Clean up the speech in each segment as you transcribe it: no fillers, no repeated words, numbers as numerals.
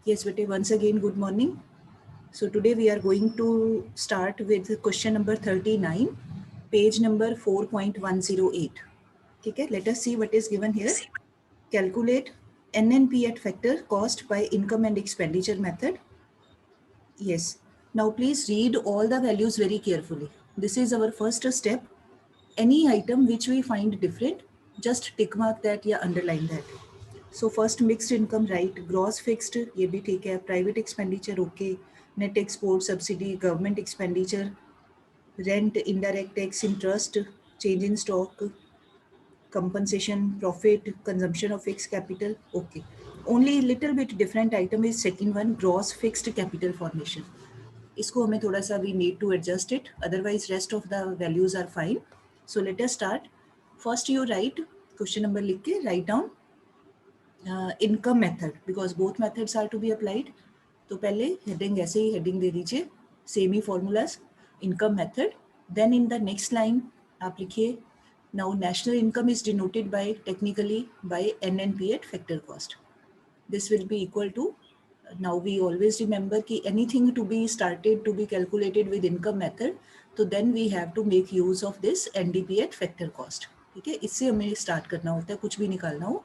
Yes, bete, once again, good morning. So today we are going to start with question number 39, page number 4.108. Okay, let us see what is given here. Calculate NNP at factor cost by income and expenditure method. Yes. Now please read all the values very carefully. This is our first step. Any item which we find different, just tick mark that या underline that. So first mixed income right, gross fixed ये भी ठीक है, private expenditure okay, net export subsidy, government expenditure, rent, indirect tax, interest, change in stock, compensation, profit, consumption of fixed capital okay. Only little bit different item is second one, gross fixed capital formation. इसको हमें थोड़ा सा we need to adjust it, otherwise rest of the values are fine. So let us start. First you write question number लिख के write down income method because both methods are to be applied. तो पहले heading ऐसे ही heading दे दीजिए same he formulas income method. Then in the next line आप लिखिए now national income is denoted by technically by NNP at factor cost. This will be equal to now we always remember कि anything to be started to be calculated with income method तो then we have to make use of this NDP at factor cost. ठीक है, इससे हमें start करना होता है कुछ भी निकालना हो.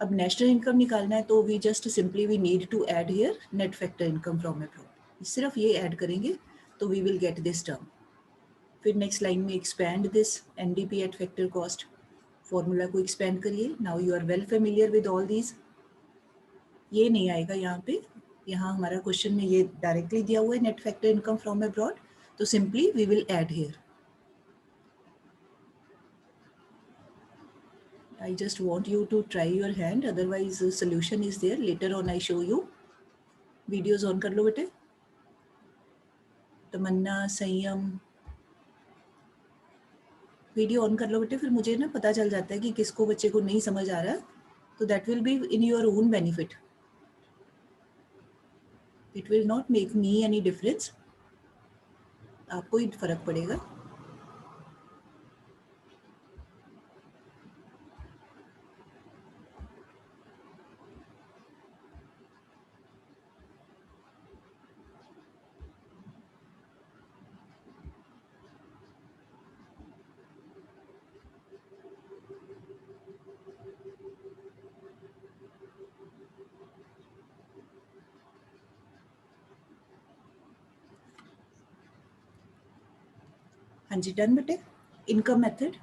अब नेशनल इनकम निकालना है तो we just simply we need to add here net factor income from abroad. सिर्फ ये ऐड करेंगे तो we will get this term. फिर नेक्स्ट लाइन में expand this NDP at factor cost. Formula को एक्सपैंड करिए. Now you are well familiar with all these. ये नहीं आएगा यहाँ पे, यहाँ हमारा क्वेश्चन में ये डायरेक्टली दिया हुआ है net factor income from abroad, तो simply we will add here. I just want you to try your hand, otherwise the solution is there. Later on I show you. Videos on कर लो बेटे. तमन्ना, संयम, video on कर लो बेटे. फिर मुझे ना पता चल जाता है कि किसको बच्चे को नहीं समझ आ रहा, तो that will be in your own benefit. It will not make me any difference, आपको ही फर्क पड़ेगा. हाँ जी, डन बेटे. Income method.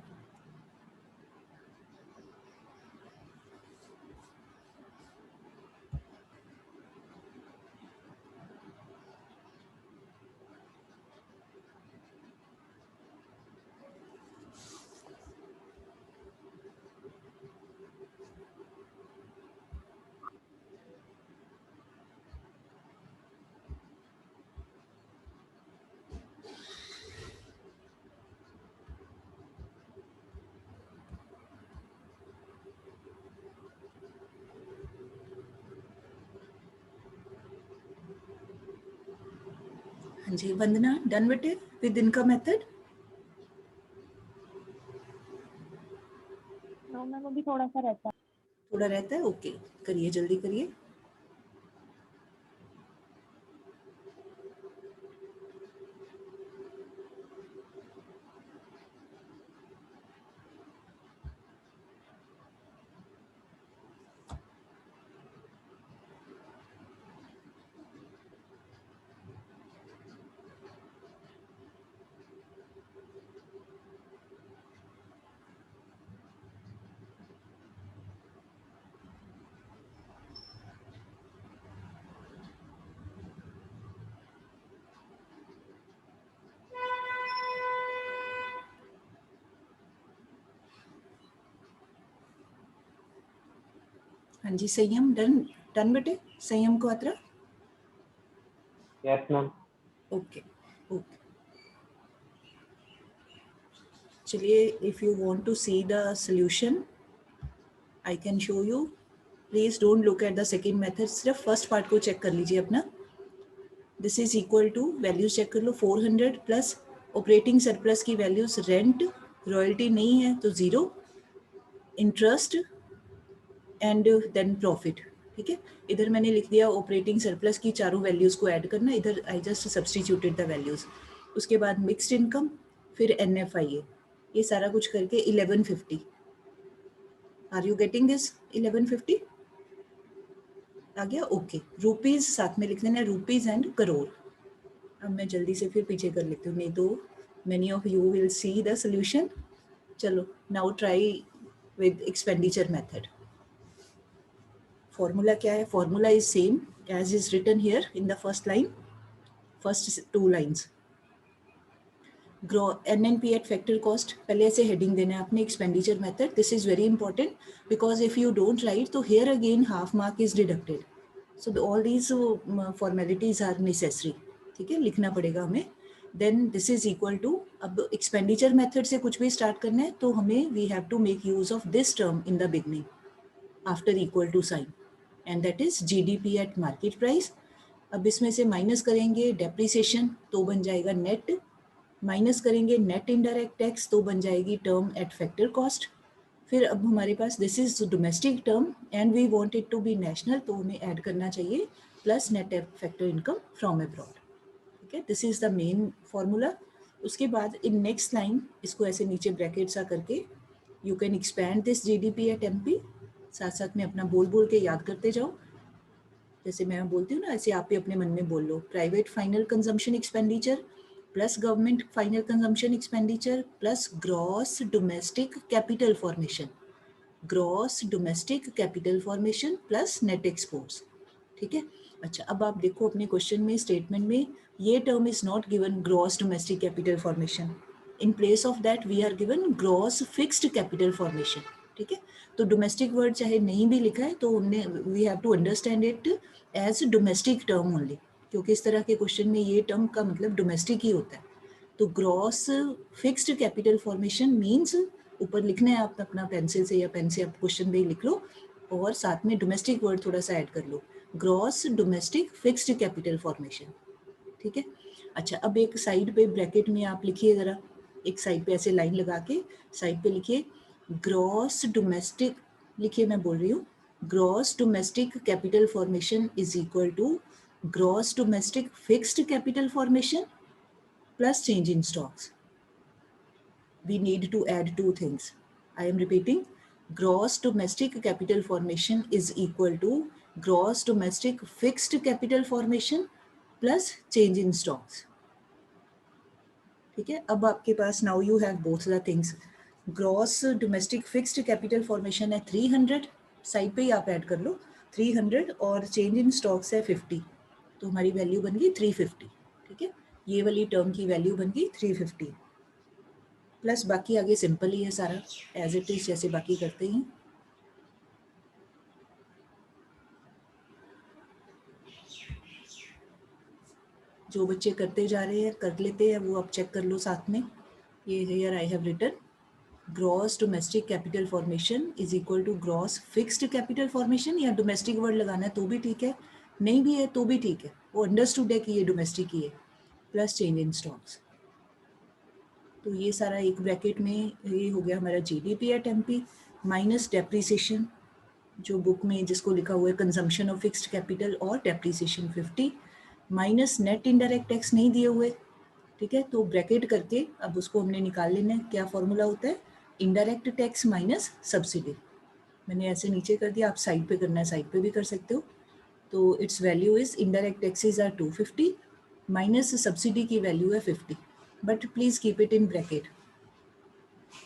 हाँ जी, वंदना, डन बेटे विद इनकम मेथड. मैम अभी थोड़ा सा रहता है. थोड़ा रहता है, ओके. करिए, जल्दी करिए. हाँ जी, संयम, डन. डन बेटे, संयम को अत्र. Yes, ma'am. Okay okay. चलिए, if you want to see the solution I can show you. Please don't look at the second method, सिर्फ फर्स्ट पार्ट को चेक कर लीजिए अपना. This is equal to, values check कर लो, 400 plus operating surplus की values, rent, royalty नहीं है तो 0, इंटरेस्ट एंड देन प्रॉफिट. ठीक है, इधर मैंने लिख दिया ऑपरेटिंग सरप्लस की चारों वैल्यूज़ को ऐड करना, इधर I just substituted the values. उसके बाद मिक्स्ड इनकम, फिर NFIA, ये सारा कुछ करके 1150। Are you getting this? 1150 आ गया? ओके। रुपीज़ साथ में लिख देना, रुपीज़ एंड करोड़। अब मैं जल्दी से फिर पीछे कर लेती हूँ, नहीं तो many of you will see the solution. चलो now try with expenditure method. Formula क्या है? Formula is same as is written here in the first line, first two lines. Gross NNP at factor cost, पहले ऐसे heading देना है अपने expenditure method. This is very important because if you don't write तो here again half mark is deducted. So all these formalities are necessary. ठीक है, लिखना पड़ेगा हमें। Then this is equal to, अब एक्सपेंडिचर मेथड से कुछ भी स्टार्ट करना है तो हमें we have to make use of this term in the beginning after equal to sign, and that is GDP at market price. अब इसमें से माइनस करेंगे डेप्रिसिएशन तो बन जाएगा नेट, माइनस करेंगे नेट इनडायरेक्ट टैक्स तो बन जाएगी टर्म एट फैक्टर कॉस्ट। फिर अब हमारे पास this is domestic term and we want it to be national, तो हमें ऐड करना चाहिए plus net factor income from abroad. ठीक है, this is the main formula. उसके बाद इन नेक्स्ट लाइन इसको ऐसे नीचे ब्रैकेट सा करके you can expand this GDP at MP। साथ साथ में अपना बोल बोल के याद करते जाओ, जैसे मैं बोलती हूँ ना ऐसे आप भी अपने मन में बोल लो। Private final consumption expenditure plus government final consumption expenditure plus gross domestic capital formation, gross domestic capital formation plus net exports. ठीक है, अच्छा अब आप देखो अपने क्वेश्चन में स्टेटमेंट में ये term is not given gross domestic capital formation, in place of that we are given gross fixed capital formation. ठीक है, तो डोमेस्टिक वर्ड चाहे नहीं भी लिखा है तो हमने we have to understand it as domestic term only, क्योंकि इस तरह के क्वेश्चन में ये टर्म का मतलब डोमेस्टिक ही होता है। तो gross fixed capital formation means, ऊपर लिखना है आप अपना पेंसिल से या पेन से आप क्वेश्चन में लिख लो और साथ में डोमेस्टिक वर्ड थोड़ा सा ऐड कर लो, gross domestic fixed capital formation. ठीक है, अच्छा अब एक साइड पे ब्रैकेट में आप लिखिए ज़रा, एक साइड पे ऐसे लाइन लगा के साइड पे लिखिए ग्रॉस डोमेस्टिक, लिखिए मैं बोल रही हूँ, gross domestic capital formation is equal to gross domestic fixed capital formation plus change in stocks. We need to add two things. I am repeating, gross domestic capital formation is equal to gross domestic fixed capital formation plus change in stocks. ठीक है, अब आपके पास now you have both the things. Gross domestic fixed capital formation है 300, side पे ही आप add कर लो 300 और change in stocks है 50, तो हमारी वैल्यू बन गई 350। ठीक है, ये वाली टर्म की वैल्यू बन गई 350 प्लस बाकी आगे सिंपल ही है सारा एज इट इज जैसे बाकी करते हैं। जो बच्चे करते जा रहे हैं कर लेते हैं वो आप चेक कर लो साथ में। ये here I have written gross domestic capital formation is equal to gross fixed capital formation, या डोमेस्टिक वर्ड लगाना है तो भी ठीक है, नहीं भी है तो भी ठीक है, वो अंडरस्टूड है कि ये डोमेस्टिक ही है, प्लस चेंज इन स्टॉक्स। तो ये सारा एक ब्रैकेट में ये हो गया हमारा GDP at MP minus depreciation जो बुक में जिसको लिखा हुआ है कंजम्पशन ऑफ फिक्स्ड कैपिटल और depreciation 50 minus net indirect tax नहीं दिए हुए। ठीक है, तो ब्रैकेट करके अब उसको हमने निकाल लेना है। क्या फॉर्मूला होता है? Indirect tax minus subsidy. मैंने ऐसे नीचे कर दिया, आप साइड पे करना है साइड पे भी कर सकते हो। तो it's value is indirect taxes are 250 minus subsidy की वैल्यू है 50, but please keep it in bracket,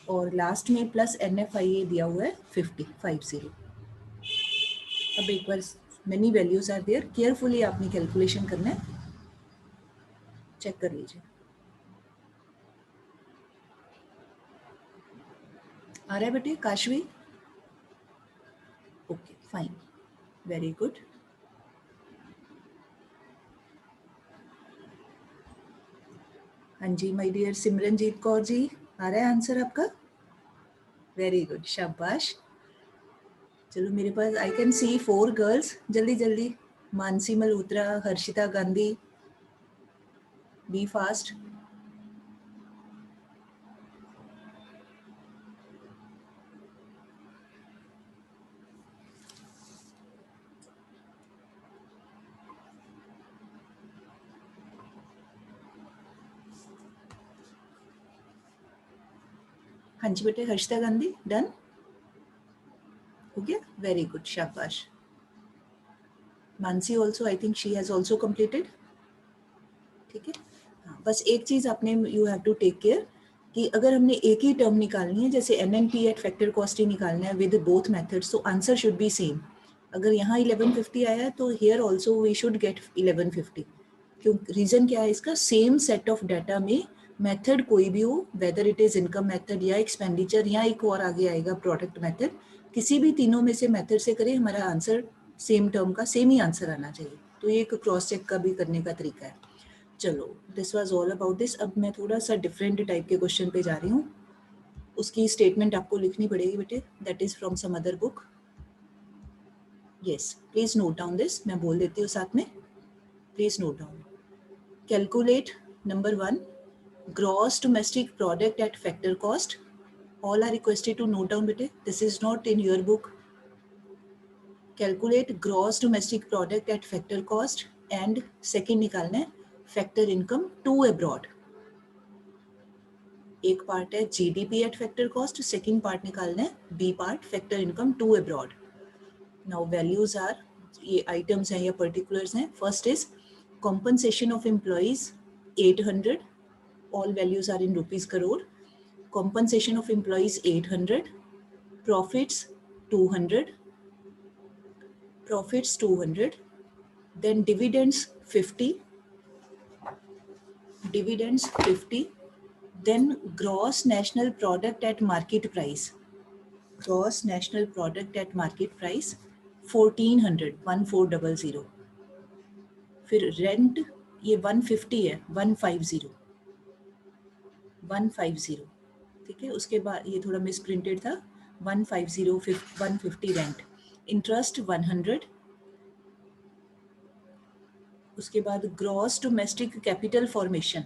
और लास्ट में प्लस NFIA दिया हुआ है 50। अब एक बार many values are there, carefully आपने कैलकुलेशन करना है, चेक कर लीजिए। आ रहा है बेटे Kashvi? Okay fine, very good. हाँ जी माय डियर सिमरनजीत कौर जी, आ रहा है आंसर आपका? वेरी गुड, शाबाश। चलो मेरे पास आई कैन सी 4 गर्ल्स, जल्दी जल्दी। Mansi Malhotra, Harshita Gandhi, be fast. हाँ जी बेटे, हर्षिता गांधी डन हो गया, वेरी गुड, शाबाश। Mansi also, I think she has also completed. ठीक है, हाँ, बस एक चीज आपने you have to take care कि अगर हमने एक ही टर्म निकालनी है, जैसे NNP एट फैक्टर कॉस्ट ही निकालना है विद बोथ मेथड्स, तो आंसर शुड बी सेम। अगर यहाँ 1150 आया तो here also we should get 1150। क्यों, रीजन क्या है इसका, सेम सेट ऑफ डाटा में मेथड कोई भी हो, whether it is income method या एक्सपेंडिचर या एक और आगे आएगा प्रोडक्ट मेथड, किसी भी तीनों में से मेथड से करें, हमारा आंसर सेम टर्म का सेम ही आंसर आना चाहिए। तो ये एक क्रॉस चेक का भी करने का तरीका है। चलो, this was all about this. अब मैं थोड़ा सा डिफरेंट टाइप के क्वेश्चन पे जा रही हूँ। उसकी स्टेटमेंट आपको लिखनी पड़ेगी बेटे, that is from some other book. Yes, please note down this, मैं बोल देती हूँ साथ में, please note down. Calculate number 1 gross domestic product at factor cost. All are requested to note down bete, this is not in your book. Calculate gross domestic product at factor cost and second निकालना है factor income to abroad. एक part है GDP at factor cost, second part निकालना है B part factor income to abroad. Now values are, ये items हैं या particulars हैं. First is compensation of employees 800, all values are in rupees crore. Compensation of employees 800, profits 200, then dividends 50, then gross national product at market price, 1400, फिर rent ये 150 है, 150, ठीक है। उसके बाद ये थोड़ा मिस प्रिंटेड था, 150 रेंट, इंटरेस्ट 100, उसके बाद ग्रॉस डोमेस्टिक कैपिटल फॉर्मेशन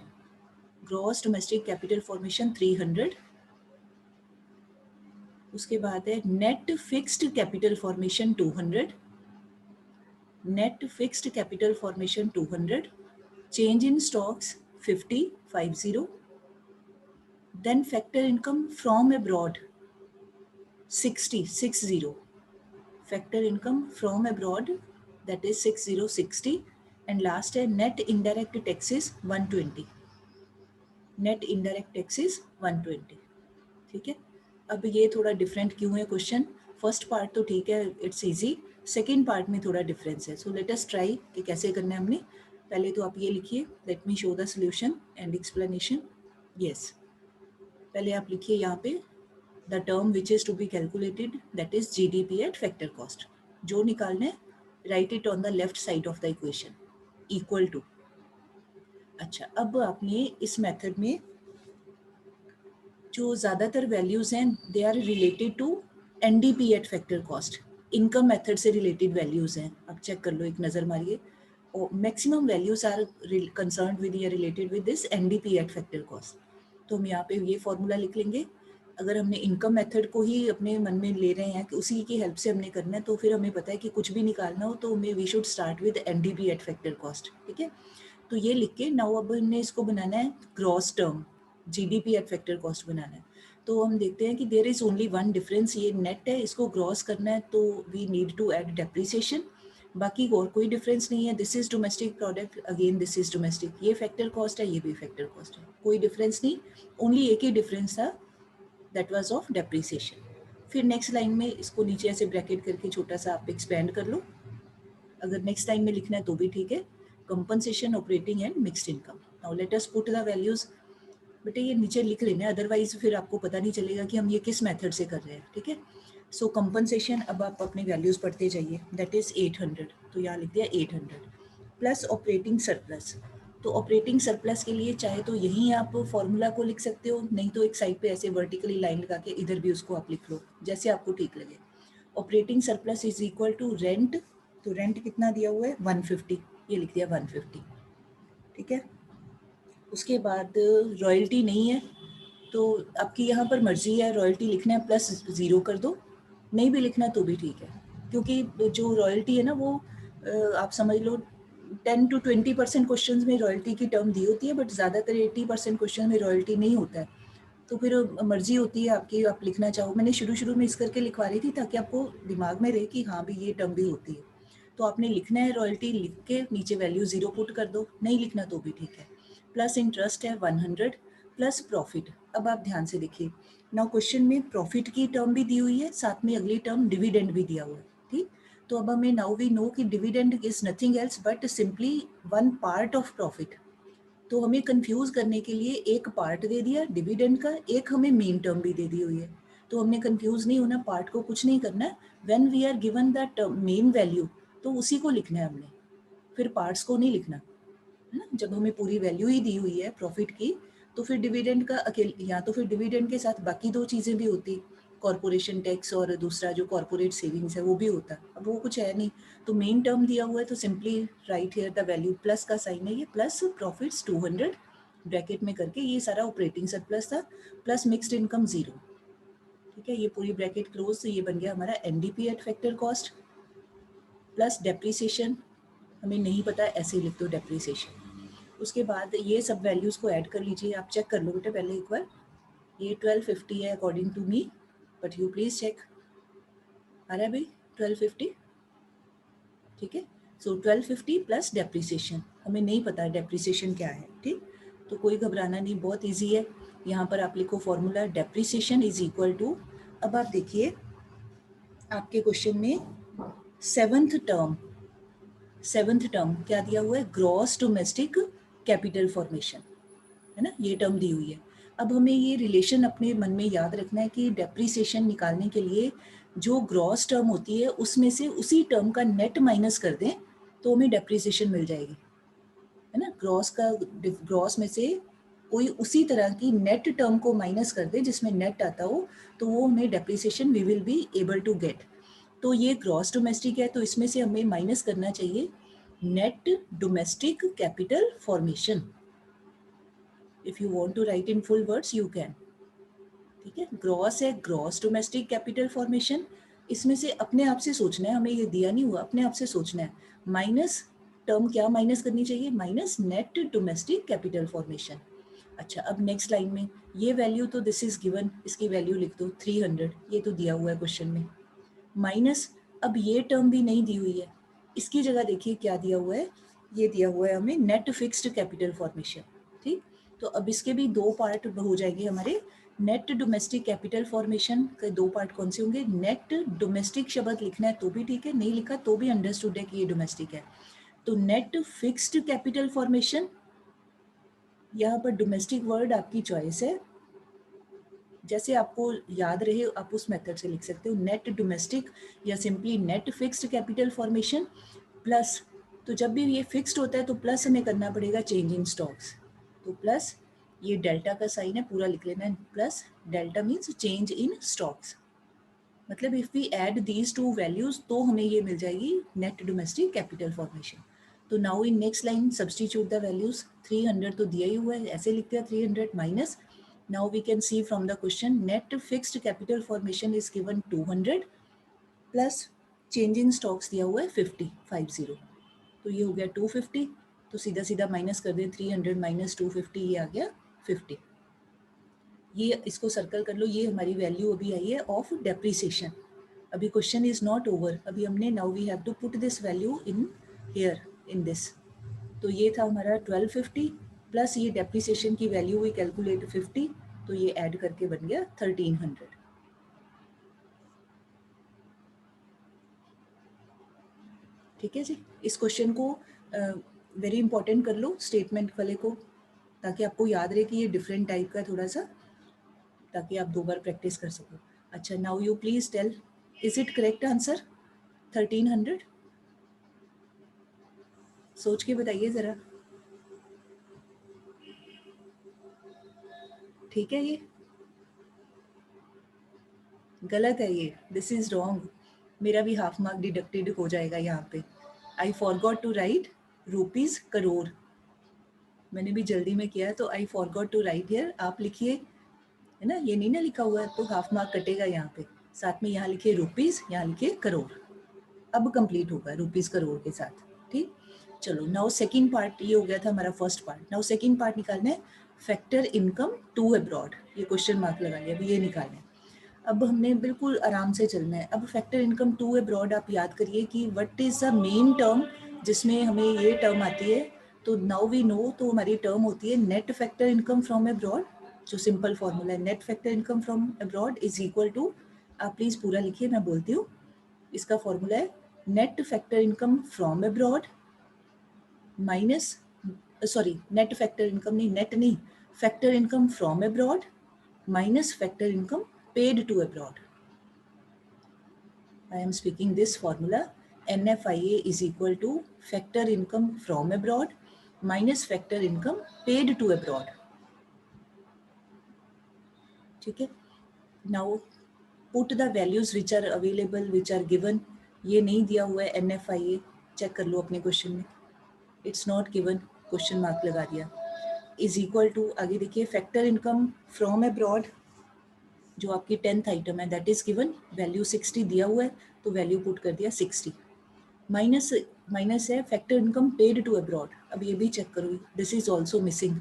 300, उसके बाद है net fixed capital formation 200, change in stocks 50, then factor income from abroad 60, factor income from abroad, that is 60, and last है net indirect taxes 120, ठीक है। अब ये थोड़ा डिफरेंट क्यों है क्वेश्चन, फर्स्ट पार्ट तो ठीक है, इट्स इजी, सेकेंड पार्ट में थोड़ा डिफरेंस है। सो लेट अस ट्राई कि कैसे करना है हमने। पहले तो आप ये लिखिए, let me show the solution and explanation. Yes, पहले आप लिखिए यहाँ पे the term which is to be calculated, that is GDP at factor cost. जो निकालना है right it on the left side of the equation, equal to. अच्छा, अब आपने इस मेथड में जो ज़्यादातर वैल्यूज़ हैं they are related to NDP at factor cost, income method से रिलेटेड वैल्यूज़ हैं। आप चेक कर लो, एक नज़र मारिए, और maximum values are concern with या related with this NDP at factor cost. तो हम यहाँ पे ये फॉर्मूला लिख लेंगे। अगर हमने इनकम मेथड को ही अपने मन में ले रहे हैं कि उसी की हेल्प से हमने करना है, तो फिर हमें पता है कि कुछ भी निकालना हो तो हमें we should start with NDP at factor cost, ठीक है। तो ये लिख के नाउ अब हमने इसको बनाना है gross term, GDP at factor cost बनाना है। तो हम देखते हैं कि there is only one difference, ये नेट है, इसको ग्रॉस करना है तो we need to add depreciation, बाकी और कोई डिफरेंस नहीं है। This is domestic product, again this is domestic, ये फैक्टर कॉस्ट है, ये भी फैक्टर कॉस्ट है, कोई डिफरेंस नहीं, ओनली एक ही डिफरेंस था, दैट वाज ऑफ डेप्रिसिएशन। फिर नेक्स्ट लाइन में इसको नीचे ऐसे ब्रैकेट करके छोटा सा आप एक्सपेंड कर लो, अगर नेक्स्ट टाइम में लिखना है तो भी ठीक है। Compensation, operating and mixed income. Now let us put the values, बेटे ये नीचे लिख लेना, अदरवाइज फिर आपको पता नहीं चलेगा कि हम ये किस मेथड से कर रहे हैं, ठीक है। सो कंपनसेशन, अब आप अपनी वैल्यूज पढ़ते जाइए, दैट इज 800, तो यहाँ लिख दिया 800 प्लस ऑपरेटिंग सरप्लस। तो ऑपरेटिंग सरप्लस के लिए चाहे तो यहीं आप फॉर्मूला को लिख सकते हो, नहीं तो एक साइड पे ऐसे वर्टिकली लाइन लगा के इधर भी उसको आप लिख लो, जैसे आपको ठीक लगे। Operating surplus is equal to rent, तो रेंट कितना दिया हुआ है 150, ये लिख दिया 150, ठीक है। उसके बाद रॉयल्टी नहीं है, तो आपकी यहाँ पर मर्जी है, रॉयल्टी लिखना है प्लस 0 कर दो, नहीं भी लिखना तो भी ठीक है, क्योंकि जो रॉयल्टी है ना वो आप समझ लो 10 to 20% क्वेश्चन में रॉयल्टी की टर्म दी होती है, बट ज़्यादातर 80% क्वेश्चन में रॉयल्टी नहीं होता है। तो फिर मर्जी होती है आपकी, आप लिखना चाहो। मैंने शुरू में इस करके लिखवा रही थी ताकि आपको दिमाग में रहे कि हाँ भी ये टर्म भी होती है। तो आपने लिखना है रॉयल्टी, लिख के नीचे वैल्यू 0 पुट कर दो, नहीं लिखना तो भी ठीक है। प्लस इंटरेस्ट है 100 प्लस प्रॉफिट। अब आप ध्यान से देखिए, नाउ क्वेश्चन में प्रॉफिट की टर्म भी दी हुई है, साथ में अगली टर्म डिविडेंड भी दिया हुआ है, ठीक। तो अब हमें नाउ वी नो कि dividend is nothing else but simply one part of profit. तो हमें कंफ्यूज करने के लिए एक पार्ट दे दिया डिविडेंड का, एक हमें मेन टर्म भी दे दी हुई है। तो हमने कंफ्यूज नहीं होना, पार्ट को कुछ नहीं करना। When we are given the main value तो उसी को लिखना है हमने, फिर पार्ट्स को नहीं लिखना, है ना। जब हमें पूरी वैल्यू ही दी हुई है प्रॉफिट की, तो फिर डिविडेंड का अकेले, या तो फिर डिविडेंड के साथ बाकी दो चीज़ें भी होती, कॉर्पोरेशन टैक्स और दूसरा जो कॉर्पोरेट सेविंग्स है वो भी होता। अब वो कुछ है नहीं, तो मेन टर्म दिया हुआ है तो simply write here the value, plus का साइन है ये, प्लस प्रॉफिट्स 200 ब्रैकेट में करके, ये सारा ऑपरेटिंग सरप्लस था, प्लस मिक्स्ड इनकम 0, ठीक है। ये पूरी ब्रैकेट क्लोज, तो ये बन गया हमारा NDP at factor cost, plus depreciation हमें नहीं पता, ऐसे ही लिख दो डेप्रीसिएशन। उसके बाद ये सब वैल्यूज़ को ऐड कर लीजिए, आप चेक कर लो बेटा पहले एक बार। ये 1250 है according to me, but you please check. आ रहा है भाई 1250, ठीक है। सो 1250 प्लस डेप्रीसिएशन, हमें नहीं पता डेप्रीसिएशन क्या है, ठीक। तो कोई घबराना नहीं, बहुत ईजी है। यहाँ पर आप लिखो formula, depreciation is equal to, अब आप देखिए आपके क्वेश्चन में सेवंथ टर्म क्या दिया हुआ है, ग्रॉस डोमेस्टिक कैपिटल फॉर्मेशन, है ना, ये टर्म दी हुई है। अब हमें ये रिलेशन अपने मन में याद रखना है कि डेप्रीसिएशन निकालने के लिए जो ग्रॉस टर्म होती है उसमें से उसी टर्म का नेट माइनस कर दें तो हमें डेप्रीसिएशन मिल जाएगी, है ना। ग्रॉस में से कोई उसी तरह की नेट टर्म को माइनस कर दे जिसमें नेट आता हो, तो वो हमें depreciation we will be able to get. तो ये ग्रॉस डोमेस्टिक है, तो इसमें से हमें माइनस करना चाहिए net domestic capital formation. If you want to write in full words you can, ठीक है। ग्रॉस है ग्रॉस डोमेस्टिक कैपिटल फॉर्मेशन, इसमें से अपने आप से सोचना है, हमें ये दिया नहीं हुआ, अपने आप से सोचना है। माइनस टर्म क्या माइनस करनी चाहिए, minus net domestic capital formation. अच्छा, अब नेक्स्ट लाइन में ये वैल्यू तो दिस इज गिवन, इसकी वैल्यू लिख दो 300, ये तो दिया हुआ है क्वेश्चन में। माइनस, अब ये टर्म भी नहीं दी हुई है, इसकी जगह देखिए क्या दिया हुआ है, ये दिया हुआ है हमें नेट फिक्स्ड कैपिटल फॉर्मेशन, ठीक। तो अब इसके भी दो पार्ट हो जाएंगे हमारे। नेट डोमेस्टिक कैपिटल फॉर्मेशन के दो पार्ट कौन से होंगे, नेट डोमेस्टिक शब्द लिखना है तो भी ठीक है, नहीं लिखा तो भी अंडरस्टूड है कि ये डोमेस्टिक है। तो नेट फिक्स्ड कैपिटल फॉर्मेशन, यहाँ पर डोमेस्टिक वर्ड आपकी चॉइस है, जैसे आपको याद रहे आप उस मेथड से लिख सकते हो, नेट डोमेस्टिक या simply net fixed capital formation plus. तो जब भी ये फिक्स्ड होता है तो प्लस हमें करना पड़ेगा चेंज इन स्टॉक्स, तो प्लस ये डेल्टा का साइन है, पूरा लिख लेना है, plus delta means change in stocks. मतलब if we add these two values तो हमें ये मिल जाएगी नेट डोमेस्टिक कैपिटल फॉर्मेशन। तो now in next line substitute the values, 300 तो दिया ही हुआ है, ऐसे लिखते हैं 300 minus, now we can see from the question net fixed capital formation is given 200 plus change in stocks दिया हुआ है 50, तो ये हो गया 250, तो सीधा सीधा माइनस कर दें 300 माइनस 250, ये आ गया 50। ये इसको सर्कल कर लो, ये हमारी वैल्यू अभी आई है ऑफ डेप्रीसिएशन। अभी क्वेश्चन इज नॉट ओवर, अभी हमने now we have to put this value in here in this. तो ये था हमारा 1250 प्लस ये डेप्रीसिएशन की वैल्यू हुई कैलकुलेट 50, तो ये ऐड करके बन गया 1300। ठीक है जी, इस क्वेश्चन को वेरी इंपॉर्टेंट कर लो स्टेटमेंट वाले को, ताकि आपको याद रहे कि ये डिफरेंट टाइप का थोड़ा सा, ताकि आप दो बार प्रैक्टिस कर सको। अच्छा, now you please tell, is it correct answer 1300? सोच के बताइए ज़रा, ठीक है। ये गलत है, ये दिस इज़ रॉन्ग, मेरा भी हाफ मार्क डिडक्टेड हो जाएगा यहाँ पे। I forgot to write rupees crore, मैंने भी जल्दी में किया है तो I forgot to write here, आप लिखिए, है ना, ये नहीं ना लिखा हुआ है तो हाफ मार्क कटेगा यहाँ पे। साथ में यहाँ लिखिए रुपीज़, यहाँ लिखिए करोड़, अब कंप्लीट होगा रुपीज़ करोड़ के साथ, ठीक। चलो नाउ सेकंड पार्ट, ये हो गया था हमारा first part, now second part निकालना है फैक्टर इनकम टू अब्रॉड, ये क्वेश्चन मार्क लगा लिया, अभी ये निकालें। अब हमने बिल्कुल आराम से चलना है। अब फैक्टर इनकम टू अब्रॉड आप याद करिए कि what is the main term जिसमें हमें ये टर्म आती है। तो नाउ वी नो, तो हमारी टर्म होती है net factor income from abroad, जो सिंपल फॉर्मूला है। Net factor income from abroad is equal to, आप प्लीज पूरा लिखिए, मैं बोलती हूँ। इसका फॉर्मूला है net factor income from abroad minus, sorry net factor income नहीं, नेट नहीं, factor income from abroad minus factor income paid to abroad. I am speaking this formula. NFIA is equal to factor income from abroad minus factor income paid to abroad. ठीक है. Now put the values which are available, which are given. ये नहीं दिया हुआ है NFIA, check कर लो अपने question में. It's not given, question mark लगा दिया. Is equal to, आगे देखिए, फैक्टर इनकम फ्रॉम अब्रॉड जो आपकी 10th आइटम है, दैट इज गिवन, वैल्यू 60 दिया हुआ है तो वैल्यू पुट कर दिया 60, माइनस माइनस है factor income paid to abroad. अब ये भी चेक करो, दिस इज ऑल्सो मिसिंग,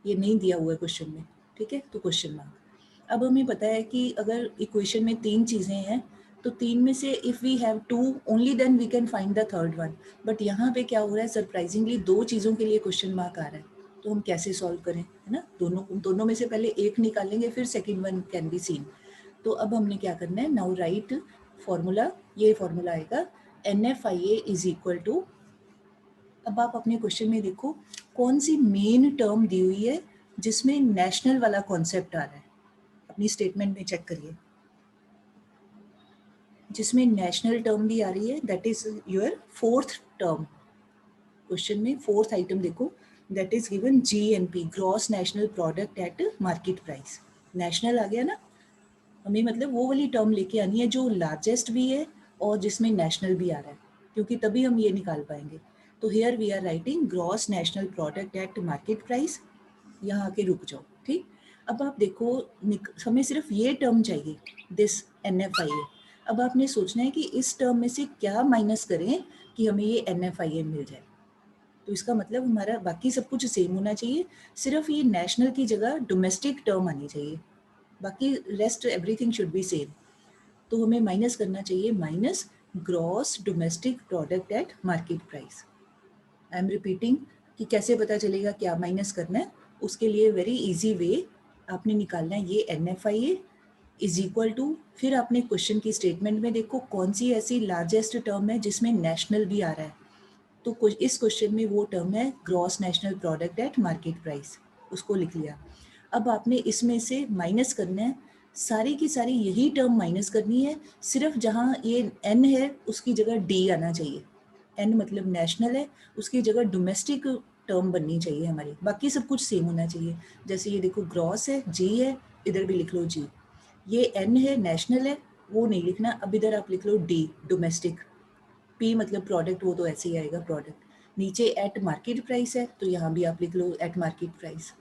ये नहीं दिया हुआ है क्वेश्चन में, ठीक है, तो क्वेश्चन मार्क। अब हमें पता है कि अगर इक्वेशन में 3 चीज़ें हैं तो 3 में से if we have 2 only then we can find the third one. But यहाँ पे क्या हो रहा है, सरप्राइजिंगली 2 चीज़ों के लिए क्वेश्चन मार्क आ रहा है, तो हम कैसे सॉल्व करें, है ना। दोनों में से पहले एक निकालेंगे, फिर second one can be seen. तो अब हमने क्या करना है, नाउ राइट फॉर्मूला, ये फॉर्मूला आएगा NFIA इज इक्वल टू, अब आप अपने क्वेश्चन में देखो कौन सी मेन टर्म दी हुई है जिसमें नेशनल वाला कॉन्सेप्ट आ रहा है, अपनी स्टेटमेंट में चेक करिए, जिसमें नेशनल टर्म भी आ रही है, that is your fourth term. Question में फोर्थ आइटम देखो, that is given GNP, gross national product at market price. National आ गया ना, हमें मतलब वो वाली टर्म लेके आनी है जो लार्जेस्ट भी है और जिसमें नेशनल भी आ रहा है, क्योंकि तभी हम ये निकाल पाएंगे। तो here we are writing gross national product at market price, यहाँ आके रुक जाओ, ठीक। अब आप देखो, हमें सिर्फ ये टर्म चाहिए, दिस NFIA। अब आपने सोचना है कि इस टर्म में से क्या माइनस करें कि हमें ये NFIA मिल जाए। तो इसका मतलब हमारा बाकी सब कुछ सेम होना चाहिए, सिर्फ ये नेशनल की जगह डोमेस्टिक टर्म आनी चाहिए, बाकी rest everything should be same. तो हमें माइनस करना चाहिए, minus gross domestic product at market price. I am repeating कि कैसे पता चलेगा क्या माइनस करना है, उसके लिए वेरी इजी वे, आपने निकालना है ये NFIA इज इक्वल टू, फिर आपने क्वेश्चन की स्टेटमेंट में देखो कौन सी ऐसी लार्जेस्ट टर्म है जिसमें नेशनल भी आ रहा है, तो इस क्वेश्चन में वो टर्म है gross national product at market price, उसको लिख लिया। अब आपने इसमें से माइनस करना है, सारी की सारी यही टर्म माइनस करनी है, सिर्फ जहाँ ये N है उसकी जगह D आना चाहिए, N मतलब नेशनल है, उसकी जगह डोमेस्टिक टर्म बननी चाहिए हमारी, बाकी सब कुछ सेम होना चाहिए। जैसे ये देखो ग्रॉस है, G है, इधर भी लिख लो G, ये N है नेशनल है, वो नहीं लिखना, अब इधर आप लिख लो D डोमेस्टिक, P मतलब प्रोडक्ट, वो तो ऐसे ही आएगा प्रोडक्ट, नीचे एट मार्केट प्राइस है तो यहाँ भी आप लिख लो एट मार्केट प्राइस।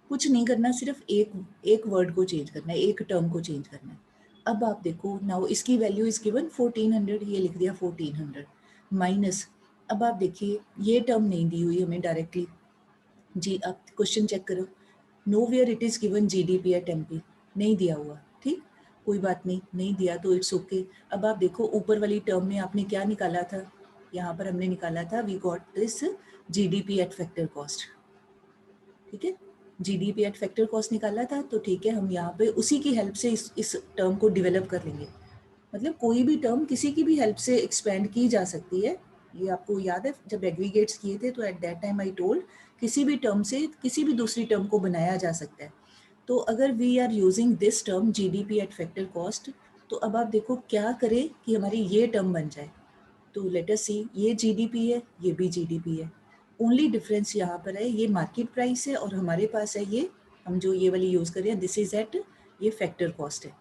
कुछ नहीं करना, सिर्फ एक वर्ड को चेंज करना है, एक टर्म को चेंज करना है। अब आप देखो, नाउ इसकी वैल्यू इज गिवन 1400, ये लिख दिया 1400 माइनस, अब आप देखिए ये टर्म नहीं दी हुई हमें डायरेक्टली जी, आप क्वेश्चन चेक करो, no where it is given GDP at MP, नहीं दिया हुआ, ठीक, कोई बात नहीं, नहीं दिया तो इट्स ओके। अब आप देखो ऊपर वाली टर्म में आपने क्या निकाला था, यहाँ पर हमने निकाला था we got this GDP at factor cost, ठीक है, GDP एट फैक्टर कॉस्ट निकाला था, तो ठीक है, हम यहाँ पे उसी की हेल्प से इस टर्म को डिवेलप कर लेंगे। मतलब कोई भी टर्म किसी की भी हेल्प से एक्सपेंड की जा सकती है, ये आपको याद है जब एग्रीगेट्स किए थे तो at that time I told किसी भी टर्म से किसी भी दूसरी टर्म को बनाया जा सकता है। तो अगर we are using this term GDP at factor cost, तो अब आप देखो क्या करें कि हमारी ये टर्म बन जाए। तो लेट अस सी, ये GDP है, ये भी GDP है, ओनली डिफरेंस यहाँ पर है ये मार्केट प्राइस है और हमारे पास है ये, हम जो ये वाली यूज़ कर रहे हैं दिस इज एट, ये फैक्टर कॉस्ट है।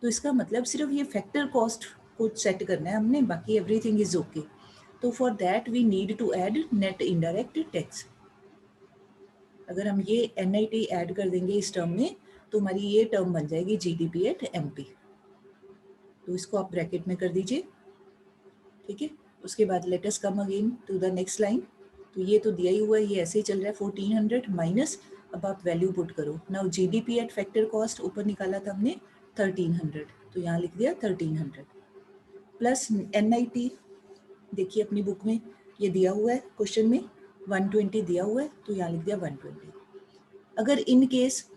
तो इसका मतलब सिर्फ ये फैक्टर कॉस्ट को सेट करना है हमने, बाकी एवरीथिंग इज ओके। तो for that we need to add net indirect tax. अगर हम ये NIT ऐड कर देंगे इस टर्म में तो हमारी ये टर्म बन जाएगी GDP एट MP। तो इसको आप ब्रैकेट में कर दीजिए, ठीक है। उसके बाद let us come again to the next line. तो ये तो दिया ही हुआ है, ये ऐसे ही चल रहा है 1400 माइनस अब आप वैल्यू पुट करो। Now GDP at factor cost ऊपर निकाला था हमने 1300, तो यहाँ लिख दिया 1300 प्लस एनआईटी। देखिए अपनी बुक में ये दिया हुआ है क्वेश्चन में 120 दिया हुआ है, तो यहाँ लिख दिया 120। अगर इन केस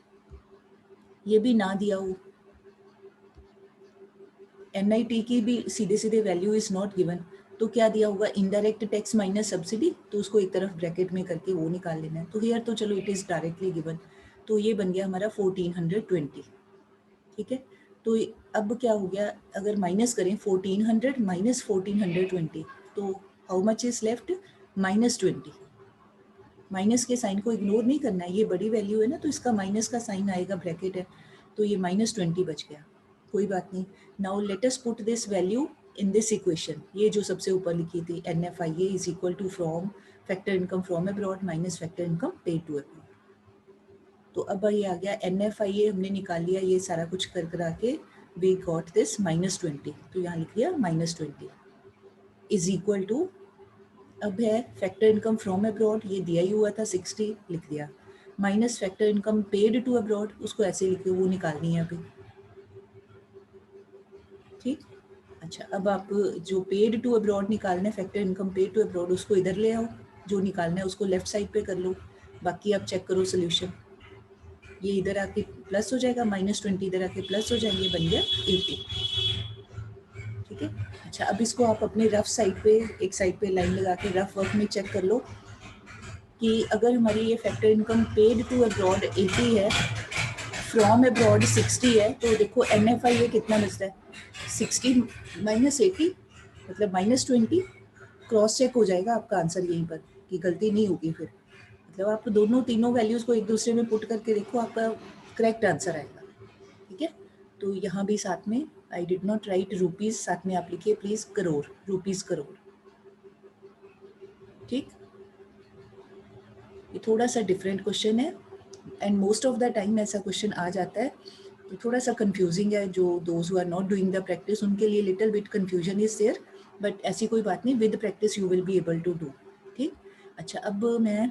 ये भी ना दिया हो, एनआईटी की भी सीधे सीधे वैल्यू इज नॉट गिवन, तो क्या दिया होगा, इनडायरेक्ट टैक्स माइनस सब्सिडी, तो उसको एक तरफ ब्रैकेट में करके वो निकाल लेना है। तो हियर तो चलो इट इज़ डायरेक्टली गिवन, तो ये बन गया हमारा 1420। ठीक है, तो अब क्या हो गया, अगर माइनस करें 1400 माइनस 1420, तो how much is left, -20। Minus के साइन को इग्नोर नहीं करना है, ये बड़ी वैल्यू है ना, तो इसका माइनस का साइन आएगा, ब्रैकेट है, तो ये -20 बच गया, कोई बात नहीं। Now let us put this value in this equation, ये जो सबसे ऊपर लिखी थी NFIA is equal to from factor income from abroad minus factor income paid to abroad. तो अब ये आ गया NFIA हमने निकाल लिया, ये सारा कुछ कर करा के वी गॉट दिस -20, तो यहाँ लिख लिया -20 इज इक्वल टू, अब है फैक्टर इनकम फ्रॉम अब्रॉड, ये दिया ही हुआ था 60, लिख दिया, minus factor income paid to abroad, उसको ऐसे लिखे, वो निकालनी है अभी। ठीक, अच्छा अब आप जो पेड टू अब्रॉड निकालना है, factor income paid to abroad, उसको इधर ले आओ, जो निकालना है उसको लेफ्ट साइड पे कर लो, बाकी आप चेक करो सोल्यूशन। ये इधर आके प्लस हो जाएगा, -20 इधर आके प्लस हो जाएंगे, बन गया 80। ठीक है, अच्छा अब इसको आप अपने रफ साइड पे, एक साइड पे लाइन लगा के रफ वर्क में चेक कर लो कि अगर हमारी ये factor income paid to abroad 80 है, फ्रॉम अब्रॉड 60 है, तो देखो NFI कितना बचता है, 60 माइनस 80 मतलब -20, क्रॉस चेक हो जाएगा आपका आंसर यहीं पर कि गलती नहीं होगी फिर, मतलब आप दोनों तीनों वैल्यूज़ को एक दूसरे में पुट करके देखो, आपका करेक्ट आंसर आएगा। ठीक है, तो यहाँ भी साथ में I did not right rupees, साथ में आप लिखिए प्लीज़ करोड़, रुपीज़ करोड़। ठीक, ये थोड़ा सा डिफरेंट क्वेश्चन है and most of the time ऐसा क्वेश्चन आ जाता है, तो थोड़ा सा कंफ्यूजिंग है, जो those who are not doing the practice उनके लिए little bit confusion is there, but ऐसी कोई बात नहीं, with practice you will be able to do. ठीक, अच्छा अब मैं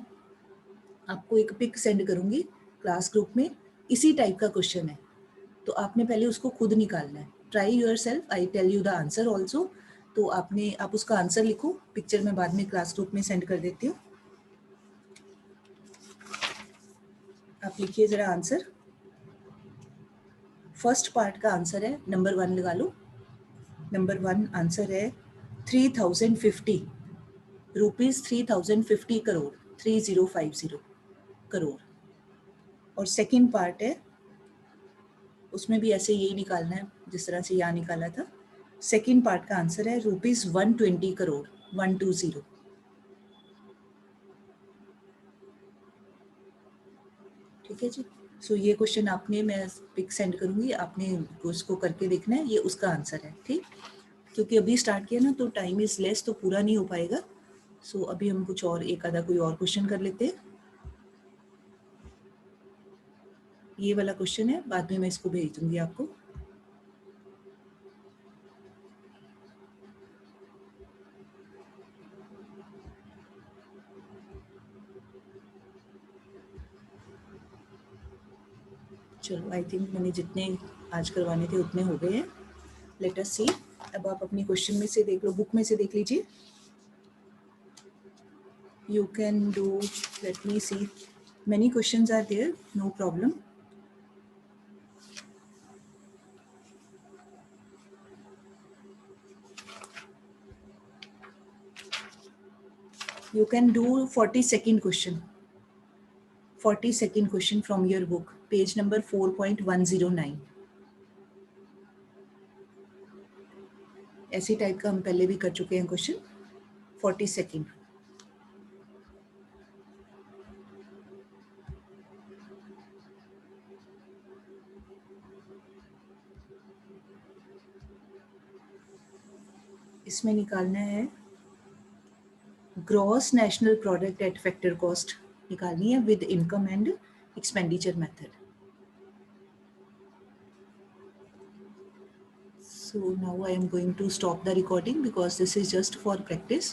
आपको एक पिक सेंड करूँगी क्लास ग्रुप में, इसी टाइप का क्वेश्चन है, तो आपने पहले उसको खुद निकालना है, try yourself, I tell you the answer also, तो आप उसका आंसर लिखो, पिक्चर में बाद में क्लास ग्रुप में सेंड कर देती हूँ, आप लिखिए ज़रा आंसर। फर्स्ट पार्ट का आंसर है, नंबर 1 लगा लो, नंबर 1 आंसर है 3050 रुपीज़, 3050 करोड़, 3050 करोड़। और सेकंड पार्ट है, उसमें भी ऐसे यही निकालना है जिस तरह से यहाँ निकाला था। सेकंड पार्ट का आंसर है रुपीज़ 120 करोड़, 120। ठीक है जी, सो ये क्वेश्चन आपने, मैं पिक सेंड करूँगी, आपने उसको करके देखना है, ये उसका आंसर है। ठीक, क्योंकि अभी स्टार्ट किया ना, तो टाइम इज़ लेस, तो पूरा नहीं हो पाएगा, सो अभी हम कुछ और एक आधा कोई और क्वेश्चन कर लेते हैं। ये वाला क्वेश्चन है, बाद में मैं इसको भेज दूंगी आपको। चलो आई थिंक मैंने जितने आज करवाने थे उतने हो गए हैं, लेट अस सी। अब आप अपनी क्वेश्चन में से देख लो, बुक में से देख लीजिए, you can do, let me see, many questions are there, no problem. You can do 42nd question, 42nd question from your book, page number 4.109। ऐसी टाइप का हम पहले भी कर चुके हैं क्वेश्चन। 42nd, इसमें निकालना है gross national product eight factor cost, निकालनी है with income and expenditure method. So now I am going to stop the recording because this is just for practice.